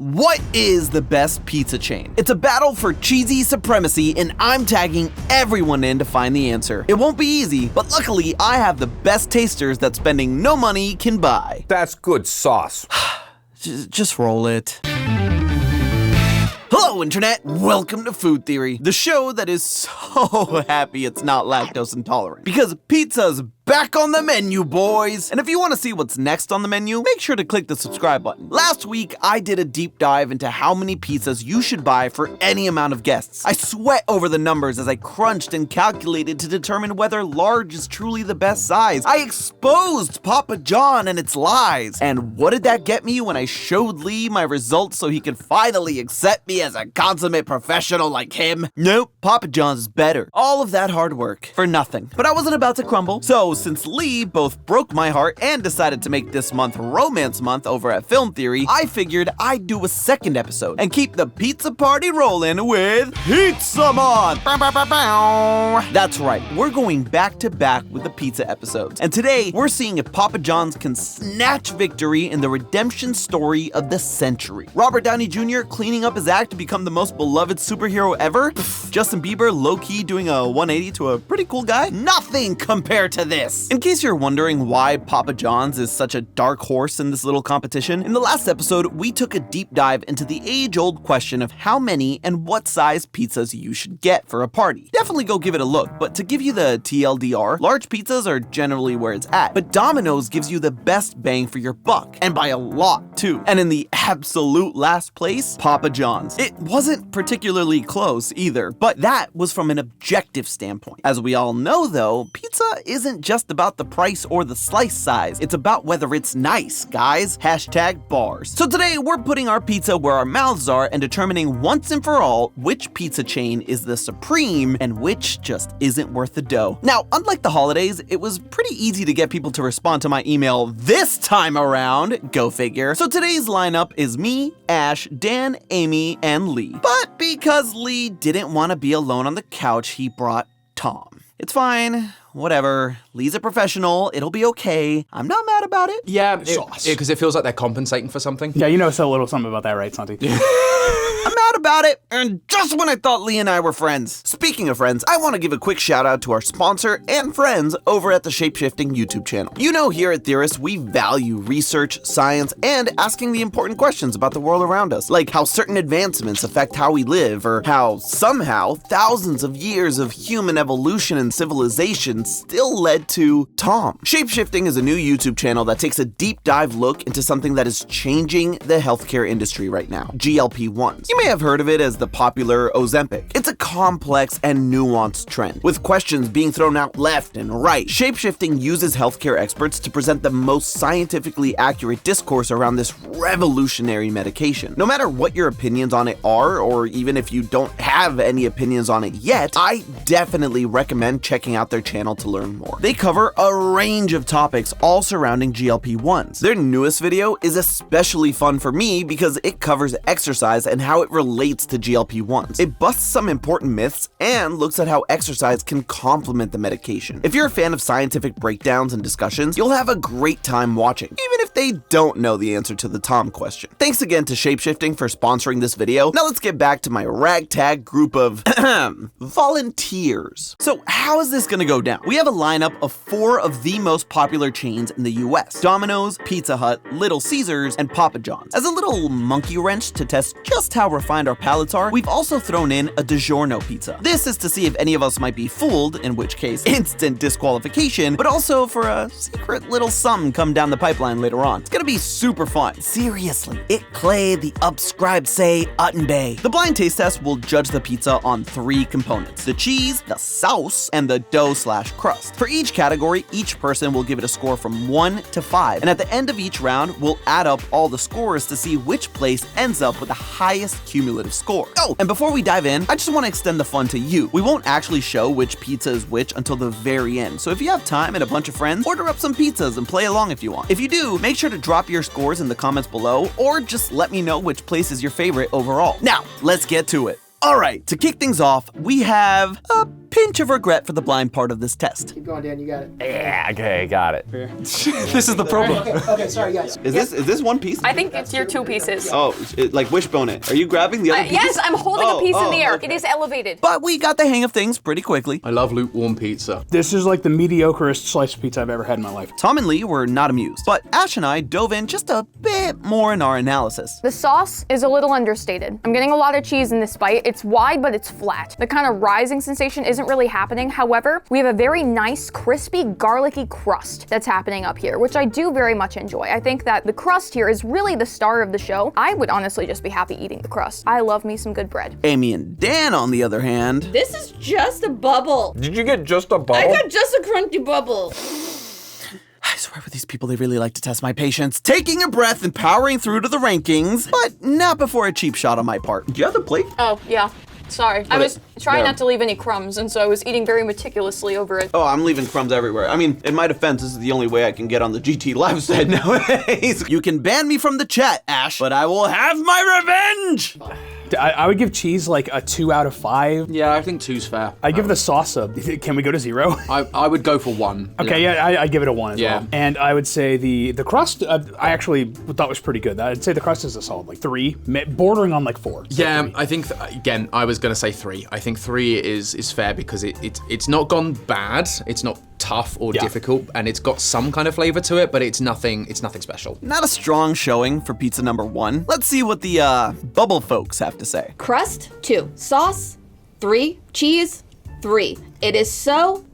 What is the best pizza chain? It's a battle for cheesy supremacy, and I'm tagging everyone in to find the answer. It won't be easy, but luckily I have the best tasters that spending no money can buy. That's good sauce. Just roll it. Hello, Internet! Welcome to Food Theory, the show that is so happy it's not lactose intolerant. Because pizza's back on the menu, boys! And if you want to see what's next on the menu, make sure to click the subscribe button. Last week, I did a deep dive into how many pizzas you should buy for any amount of guests. I sweat over the numbers as I crunched and calculated to determine whether large is truly the best size. I exposed Papa John and its lies. And what did that get me when I showed Lee my results so he could finally accept me as a consummate professional like him? Nope, Papa John's is better. All of that hard work for nothing. But I wasn't about to crumble, so since Lee both broke my heart and decided to make this month Romance Month over at Film Theory, I figured I'd do a second episode and keep the pizza party rolling with Pizza Month! That's right, we're going back to back with the pizza episodes. And today, we're seeing if Papa John's can snatch victory in the redemption story of the century. Robert Downey Jr. cleaning up his act to become the most beloved superhero ever? Justin Bieber low-key doing a 180 to a pretty cool guy? Nothing compared to this! In case you're wondering why Papa John's is such a dark horse in this little competition, in the last episode, we took a deep dive into the age-old question of how many and what size pizzas you should get for a party. Definitely go give it a look, but to give you the TLDR, large pizzas are generally where it's at, but Domino's gives you the best bang for your buck, and by a lot too. And in the absolute last place, Papa John's. It wasn't particularly close either, but that was from an objective standpoint. As we all know though, pizza isn't just about the price or the slice size. It's about whether it's nice, guys. #bars. So today we're putting our pizza where our mouths are and determining once and for all which pizza chain is the supreme and which just isn't worth the dough. Now, unlike the holidays, it was pretty easy to get people to respond to my email this time around. Go figure. So today's lineup is me, Ash, Dan, Amy, and Lee. But because Lee didn't want to be alone on the couch, he brought Tom. It's fine. Whatever. Lee's a professional. It'll be okay. I'm not mad about it. Yeah, because it feels like they're compensating for something. Yeah, you know so little something about that, right, Santi? I'm mad about it, and just when I thought Lee and I were friends. Speaking of friends, I want to give a quick shout out to our sponsor and friends over at the Shapeshifting YouTube channel. You know, here at Theorist, we value research, science, and asking the important questions about the world around us, like how certain advancements affect how we live, or how somehow thousands of years of human evolution and civilization still led to Tom. Shapeshifting is a new YouTube channel that takes a deep dive look into something that is changing the healthcare industry right now, GLP-1s. You may have heard of it as the popular Ozempic. It's a complex and nuanced trend, with questions being thrown out left and right. Shapeshifting uses healthcare experts to present the most scientifically accurate discourse around this revolutionary medication. No matter what your opinions on it are, or even if you don't have any opinions on it yet, I definitely recommend checking out their channel to learn more. They cover a range of topics all surrounding GLP-1s. Their newest video is especially fun for me because it covers exercise and how it relates to GLP-1s. It busts some important myths and looks at how exercise can complement the medication. If you're a fan of scientific breakdowns and discussions, you'll have a great time watching, even if they don't know the answer to the Tom question. Thanks again to Shapeshifting for sponsoring this video. Now let's get back to my ragtag group of volunteers. So how is this gonna go down? We have a lineup of 4 of the most popular chains in the US: Domino's, Pizza Hut, Little Caesars, and Papa John's. As a little monkey wrench to test just how refined our palates are, we've also thrown in a DasGnomo pizza. This is to see if any of us might be fooled, in which case instant disqualification, but also for a secret little something come down the pipeline later on. It's gonna be super fun. Seriously, it clay the upscribe say Uttenbay. The blind taste test will judge the pizza on 3 components: the cheese, the sauce, and the dough/crust. For each category, each person will give it a score from 1 to 5, and at the end of each round, we'll add up all the scores to see which place ends up with the highest cumulative score. Oh, and before we dive in, I just want to extend the fun to you. We won't actually show which pizza is which until the very end, so if you have time and a bunch of friends, order up some pizzas and play along if you want. If you do, make sure to drop your scores in the comments below, or just let me know which place is your favorite overall. Now, let's get to it. Alright, to kick things off, we have a pinch of regret for the blind part of this test. Keep going, Dan. You got it. Yeah, okay, got it. This is the problem. Okay, sorry, guys. Is this one piece? I think it's your 2 pieces. Oh, like wishbone it. Are you grabbing the other piece? Yes, I'm holding a piece in the air. okay. It is elevated. But we got the hang of things pretty quickly. I love lukewarm pizza. This is like the mediocrest slice of pizza I've ever had in my life. Tom and Lee were not amused, but Ash and I dove in just a bit more in our analysis. The sauce is a little understated. I'm getting a lot of cheese in this bite. It's wide, but it's flat. The kind of rising sensation isn't really happening. However, we have a very nice, crispy, garlicky crust that's happening up here, which I do very much enjoy. I think that the crust here is really the star of the show. I would honestly just be happy eating the crust. I love me some good bread. Amy and Dan, on the other hand, This is just a bubble. Did you get just a bubble? I got just a crunchy bubble. I swear with these people, they really like to test my patience. Taking a breath and powering through to the rankings, but not before a cheap shot on my part. Do you have the plate? Oh, yeah. Sorry. I was trying not to leave any crumbs, and so I was eating very meticulously over it. Oh, I'm leaving crumbs everywhere. I mean, in my defense, this is the only way I can get on the GT live side nowadays. You can ban me from the chat, Ash, but I will have my revenge! I would give cheese like a 2 out of 5. Yeah, I think 2's fair. I give the sauce a, can we go to 0? I would go for 1. Okay, yeah, I give it a 1 as Yeah. well. And I would say the crust, I actually thought was pretty good. I'd say the crust is a solid, like 3, bordering on like 4. So Yeah, 3. I think, again, I was going to say 3. I think 3 is fair because it's not gone bad. It's not tough or difficult, and it's got some kind of flavor to it, but it's nothing special. Not a strong showing for pizza number 1. Let's see what the bubble folks have to say. Crust, 2. Sauce, 3. Cheese, 3. It is so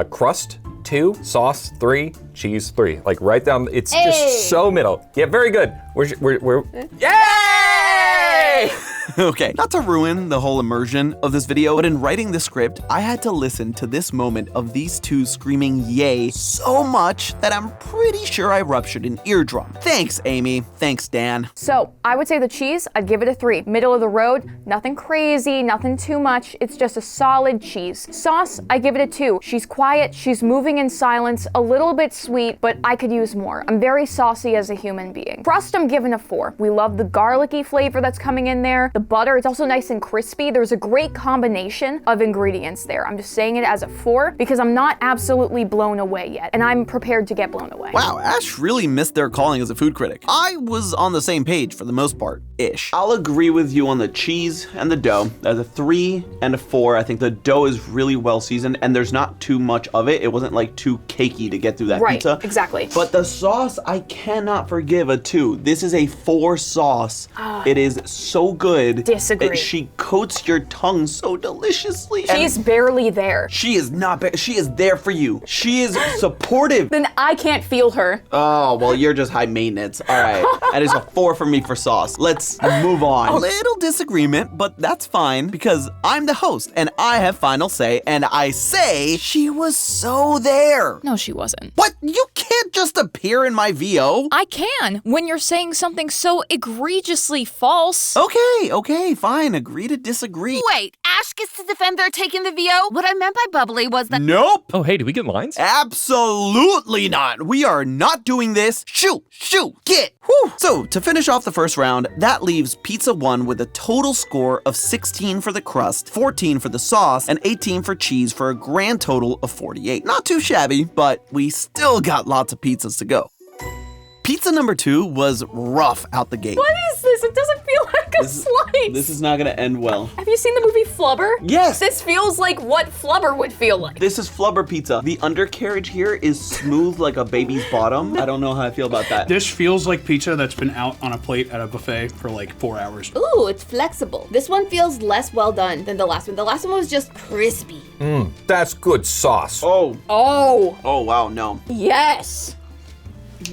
Crust, 2. Sauce, 3. Cheese, 3. Like right down, it's just so middle. Yeah, very good. We're Yay! Okay, not to ruin the whole immersion of this video, but in writing the script, I had to listen to this moment of these two screaming yay so much that I'm pretty sure I ruptured an eardrum. Thanks, Amy. Thanks, Dan. So I would say the cheese, I'd give it a 3. Middle of the road, nothing crazy, nothing too much. It's just a solid cheese. Sauce, I give it a 2. She's quiet, she's moving in silence, a little bit sweet, but I could use more. I'm very saucy as a human being. Crust, I'm giving a 4. We love the garlicky flavor that's coming in there. The butter, it's also nice and crispy. There's a great combination of ingredients there. I'm just saying it as a 4 because I'm not absolutely blown away yet, and I'm prepared to get blown away. Wow, Ash really missed their calling as a food critic. I was on the same page for the most part, ish. I'll agree with you on the cheese and the dough. As a 3 and a 4, I think the dough is really well seasoned and there's not too much of it. It wasn't like too cakey to get through that Right, pizza. exactly. But the sauce, I cannot forgive a 2. This is a 4 sauce. It is so good. Disagree. She coats your tongue so deliciously. She's barely there. She is not she is there for you. She is supportive. Then I can't feel her. Oh, well, you're just high maintenance. All right. That is a 4 for me for sauce. Let's move on. A little disagreement, but that's fine because I'm the host and I have final say, and I say she was so there. No, she wasn't. What? You can't just appear in my VO. I can, when you're saying something so egregiously false. Okay, fine. Agree to disagree. Wait, Ash gets to defend their taking the VO? What I meant by bubbly was that— Nope. Oh, hey, did we get lines? Absolutely not. We are not doing this. Shoot, get. Whew. So, to finish off the first round, that leaves Pizza 1 with a total score of 16 for the crust, 14 for the sauce, and 18 for cheese for a grand total of 48. Not too shabby, but we still got lots of pizzas to go. Pizza number 2 was rough out the gate. What is this? It doesn't feel like a slice. This is not gonna end well. Have you seen the movie Flubber? Yes. This feels like what Flubber would feel like. This is flubber pizza. The undercarriage here is smooth like a baby's bottom. I don't know how I feel about that. This feels like pizza that's been out on a plate at a buffet for like 4 hours. Ooh, it's flexible. This one feels less well done than the last one. The last one was just crispy. That's good sauce. Oh, wow, no. Yes.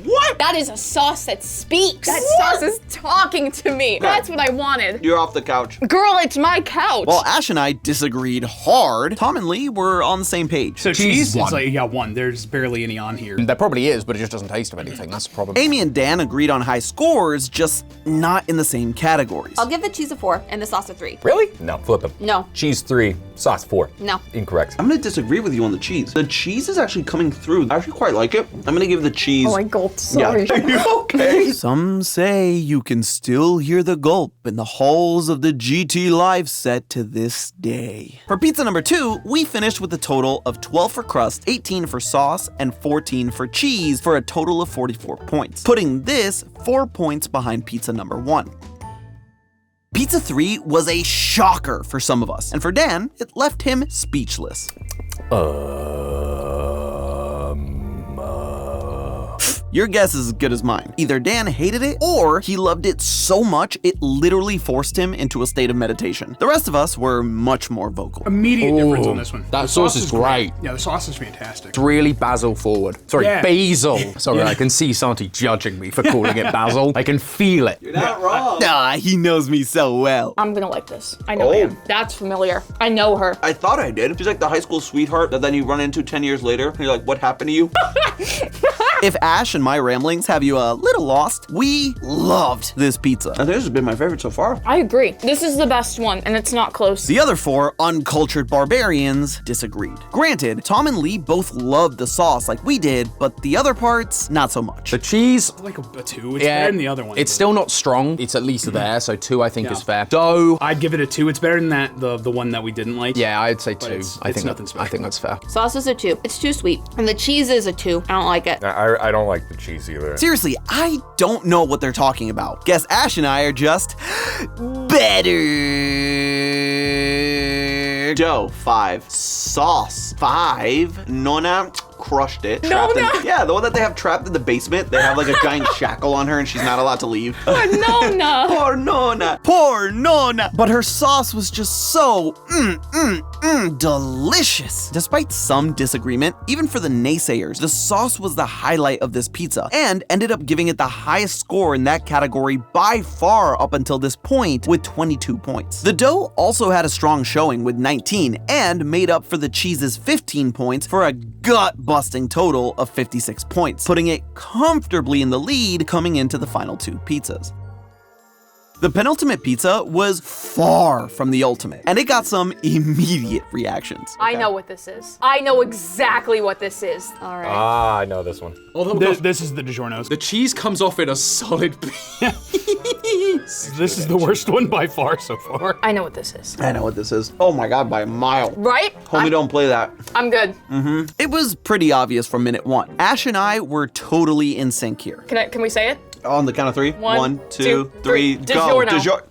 What? That is a sauce that speaks. That sauce is talking to me. That's what I wanted. You're off the couch. Girl, it's my couch. While Ash and I disagreed hard, Tom and Lee were on the same page. So Cheese cheese is is like, 1. There's barely any on here. There probably is, but it just doesn't taste of anything. That's the problem. Amy and Dan agreed on high scores, just not in the same categories. I'll give the cheese a 4 and the sauce a 3. Really? No, flip them. No. Cheese 3, Sauce 4. No. Incorrect. I'm gonna disagree with you on the cheese. The cheese is actually coming through. I actually quite like it. I'm gonna give the cheese. Oh, I gulped. Sorry. Are you okay? Some say you can still hear the gulp in the halls of the GT Live set to this day. For pizza number 2, we finished with a total of 12 for crust, 18 for sauce, and 14 for cheese for a total of 44 points, putting this 4 points behind pizza number 1. Pizza 3 was a shocker for some of us, and for Dan, it left him speechless. Your guess is as good as mine. Either Dan hated it, or he loved it so much it literally forced him into a state of meditation. The rest of us were much more vocal. Immediate difference on this one. That The sauce is great. Yeah, the sauce is fantastic. It's really basil forward. Sorry, Yeah. basil. Sorry, I can see Santi judging me for calling it basil. I can feel it. Not wrong. Ah, he knows me so well. I'm gonna like this. I know I am. That's familiar. I know her. I thought I did. She's like the high school sweetheart that then you run into 10 years later, and you're like, what happened to you? If Ash and my ramblings have you a little lost, we loved this pizza. I think this has been my favorite so far. I agree. This is the best one, and it's not close. The other 4 uncultured barbarians disagreed. Granted, Tom and Lee both loved the sauce like we did, but the other parts, not so much. The cheese, Like a 2. It's better than the other one. it's still not strong. It's at least there, so 2 I think is fair. Dough, I'd give it a 2. It's better than that the one that we didn't like. yeah, I'd say 2. it's I think nothing special. I think that's fair. Sauce is a 2. It's too sweet. And the cheese is a 2. I don't like it. I don't like the cheese either. Seriously, I don't know what they're talking about. Guess Ash and I are just better. Dough, 5. Sauce, 5. Nona, crushed it. Trapped Nona? yeah, the one that they have trapped in the basement. They have like a giant shackle on her and she's not allowed to leave. Nona. Poor Nona. Poor Nona. But her sauce was just so, delicious. Despite some disagreement, even for the naysayers, the sauce was the highlight of this pizza and ended up giving it the highest score in that category by far up until this point with 22 points. The dough also had a strong showing with 19 and made up for the cheese's 15 points for a gut-busting total of 56 points, putting it comfortably in the lead coming into the final 2 pizzas. The penultimate pizza was far from the ultimate, and it got some immediate reactions. I know what this is. I know exactly what this is. All right. Ah, I know this one. This is the DiGiorno's. The cheese comes off in a solid piece. This is the worst one by far so far. I know what this is. I know what this is. Oh my god, by a mile. Right? Homie, don't play that. I'm good. It was pretty obvious from minute 1. Ash and I were totally in sync here. Can we say it? On the count of 3. One, 1, 2, two, 3, three. go. DiGiorno.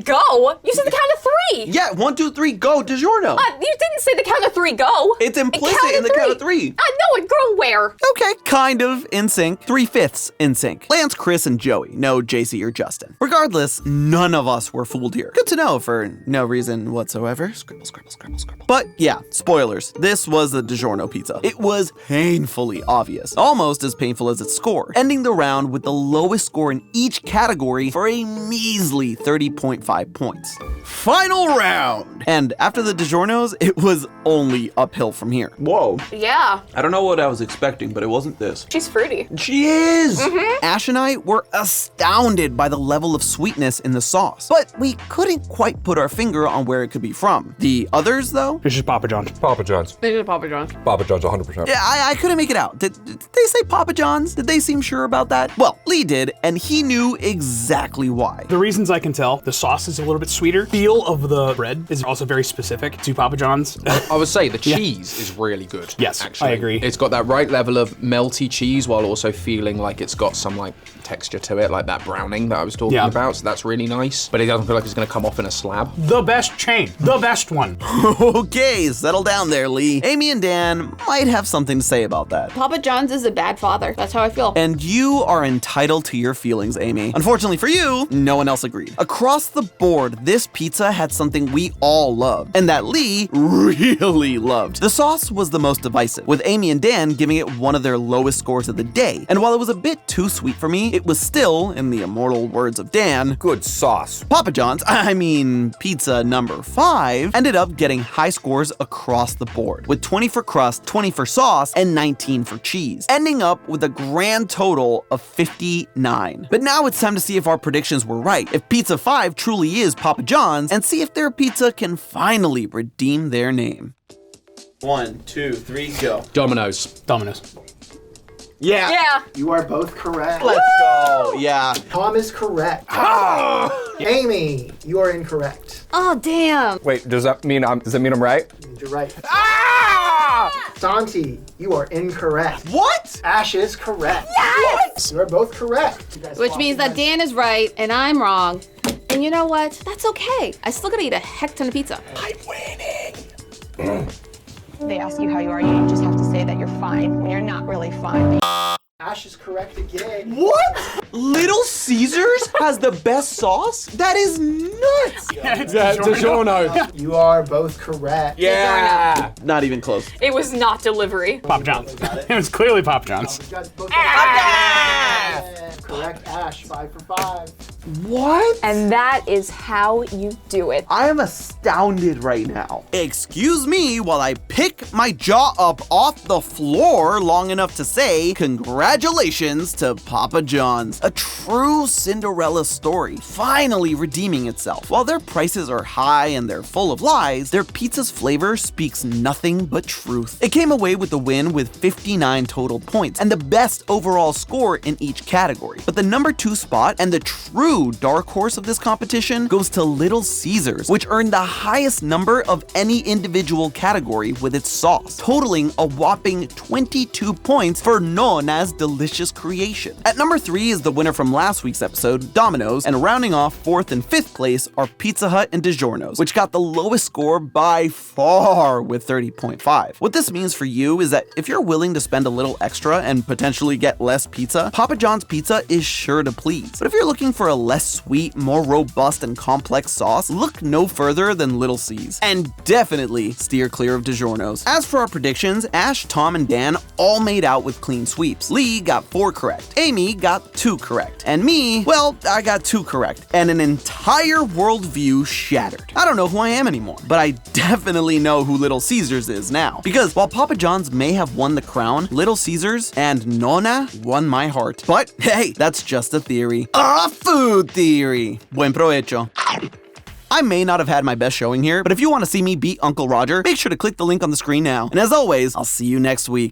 Go? You said the count of 3. Yeah, 1, 2, 3, go. DiGiorno. You didn't say the count of 3, go. It's implicit in the count of 3. No, it girl where? Okay, kind of in sync. 3/5 in sync. Lance, Chris, and Joey. No JC or Justin. Regardless, none of us were fooled here. Good to know for no reason whatsoever. Scribble, scribble, scribble, scribble. But yeah, spoilers. This was the DiGiorno pizza. It was painfully obvious. Almost as painful as its score. Ending the round with the lowest score in each category for a measly 30.5 points. Final round! And after the DiGiorno's, it was only uphill from here. Whoa. Yeah, I don't know what I was expecting, but it wasn't this. she's fruity. She is! Ash and I were astounded by the level of sweetness in the sauce, but we couldn't quite put our finger on where it could be from. The others, though? It's just Papa John's. Papa John's. This is Papa John's. Papa John's 100%. Yeah, I couldn't make it out. Did they say Papa John's? Did they seem sure about that? Well, Lee did, and he knew exactly why. The reasons I can tell, the sauce is a little bit sweeter. Feel of the bread is also very specific to Papa John's. I would say the cheese is really good. Yes, actually. I agree. It's got that right level of melty cheese while also feeling like it's got some like texture to it, like that browning that I was talking about. So that's really nice. But it doesn't feel like it's going to come off in a slab. The best chain. The best one. Okay, settle down there, Lee. Amy and Dan might have something to say about that. Papa John's is a bad father. That's how I feel. And you are entitled to your feelings, Amy. Unfortunately for you, no one else agreed. Across the board, this pizza had something we all loved, and that Lee really loved. The sauce was the most divisive, with Amy and Dan giving it one of their lowest scores of the day. And while it was a bit too sweet for me, it was still, in the immortal words of Dan, Good sauce. Papa John's, pizza number 5, ended up getting high scores across the board, with 20 for crust, 20 for sauce, and 19 for cheese, ending up with a grand total of 59. But now it's time to see if our predictions were right. If Pizza 5 truly is Papa John's and see if their pizza can finally redeem their name. 1, 2, 3, go. Domino's. Domino's. Yeah. You are both correct. Let's go. Yeah. Tom is correct. Amy, you are incorrect. Oh, damn. Wait, does that mean I'm right? You're right. Santi, you are incorrect. What? Ash is correct. Yes! You are both correct. You guys Which swapped means that guys. Dan is right and I'm wrong. And you know what? That's okay. I still gotta eat a heck ton of pizza. I'm winning. They ask you how you are, you just have to say that you're fine when you're not really fine. Ash is correct again. What? Little Caesars has the best sauce? That is nuts. Yeah, DasGnomo. You are both correct. Yeah. Not even close. It was not delivery. Papa John's. It was clearly Papa John's. You guys both correct. Ash, 5 for 5. What? And that is how you do it. I am astounded right now. Excuse me while I pick my jaw up off the floor long enough to say congratulations to Papa John's. A true Cinderella story, finally redeeming itself. While their prices are high and they're full of lies, their pizza's flavor speaks nothing but truth. It came away with the win with 59 total points and the best overall score in each category. But the number 2 spot and the true dark horse of this competition goes to Little Caesars, which earned the highest number of any individual category with its sauce, totaling a whopping 22 points for Nona's delicious creation. At number 3 is the winner from last week's episode, Domino's, and rounding off 4th and 5th place are Pizza Hut and DasGnomo's, which got the lowest score by far with 30.5. What this means for you is that if you're willing to spend a little extra and potentially get less pizza, Papa John's pizza is sure to please. But if you're looking for a less sweet, more robust and complex sauce, look no further than Little C's. And definitely steer clear of DasGnomo's. As for our predictions, Ash, Tom, and Dan all made out with clean sweeps. Lee got 4 correct. Amy got 2 correct. And me, well, I got 2 correct. And an entire worldview shattered. I don't know who I am anymore, but I definitely know who Little Caesars is now. Because while Papa John's may have won the crown, Little Caesars and Nona won my heart. But hey, that's just a theory. Food theory. Buen provecho. I may not have had my best showing here, but if you want to see me beat Uncle Roger, make sure to click the link on the screen now. And as always, I'll see you next week.